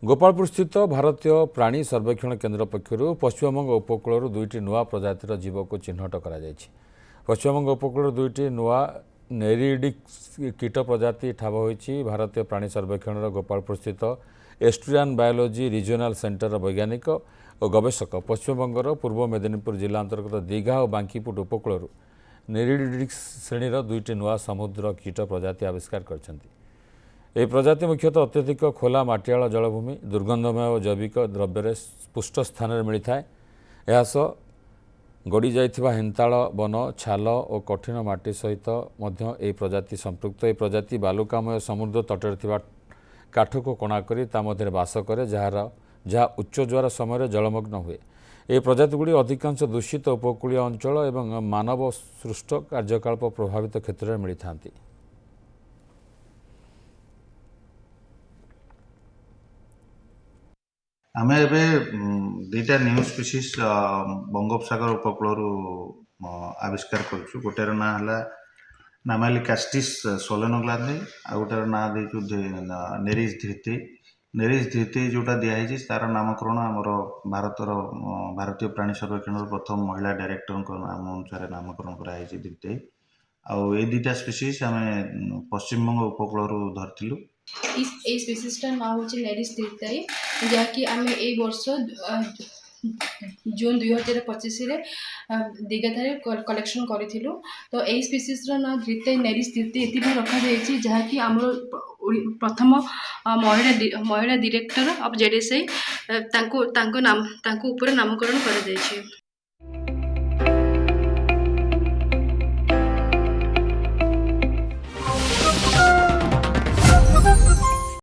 गोपालपुर स्थित भारतीय प्राणी सर्वेक्षण केन्द्र पक्षर पश्चिमबंग उपकूल दुईटी नुआ प्रजातिर जीव को चिन्हट कर पश्चिमबंग उपकूल दुईटी नुआ नेरिडिक्स कीट प्रजाति ठाब होती। भारतीय प्राणी सर्वेक्षण गोपालपुर स्थित एस्ट्रियान बायोलॉजी रिजनल सेंटर वैज्ञानिक और गवेषक पश्चिमबंगर पूर्व मेदिनीपुर जिला अंतर्गत दीघा और बांकीपुट उपकूल नेरिडिक्स श्रेणीर दुईटी नुआ समुद्र कीट प्रजाति आविष्कार करछन्ति। यह प्रजाति मुख्यतः अत्यधिक खोला माटियाल जलभूमि दुर्गंधमय और जैविक द्रव्य पुष्ट स्थान में मिलता है। यह गड़ी जाइथिबा हेन्ताल वन छाल और कठिन माटी सहित यह प्रजाति संपृक्त। यह प्रजाति बालुकामय समुद्र तटरे थिबा काठ को कणा करी ता मध्य बास करे जहाँ उच्च ज्वार समय जलमग्न हुए। यह प्रजाति गुड़ी अधिकांश दूषित उपकूलीय अंचल और मानव सृष्ट कार्यकलाप प्रभावित क्षेत्र में मिलता। आमे एबे दुईटा न्यू स्पीसीज बंगोपसागर उपकूल आविष्कार करूँ। गोटेर ना है नामाली कास्टिस सोलेनोग्लान्थी आ गोटेर ना देचु नेरिस धृति। नेरिस धृति जोटा दिखाई तार नामकरण आमर भारतीय प्राणी सर्वेक्षण प्रथम महिला डायरेक्टर नाम अनुसार नामकरण कराई धृति। आउ ए दुईटा स्पीसीज आम पश्चिमबंग उपकूल धरथिलु। এই স্পেসিসটার নাম হচ্ছে নেরিস তীর্থাই, যাকে আমি এই বর্ষ জুন 2025 দীঘাধারে কলেকশন করেছিলু। তো এই স্পেসিসর না ধৃতাই নেরিস তীর্থাই এথিপাই রখাଯାଇଛି ଯାହାକି ଆମର ପ୍ରଥମ ମହିଳା ଡିରେକ୍ଟର ଅଫ୍ ଜେଡିଏସ୍ଆଇ ତାଙ୍କ ଉପରେ ନାମକରଣ କରାଯାଇଛି।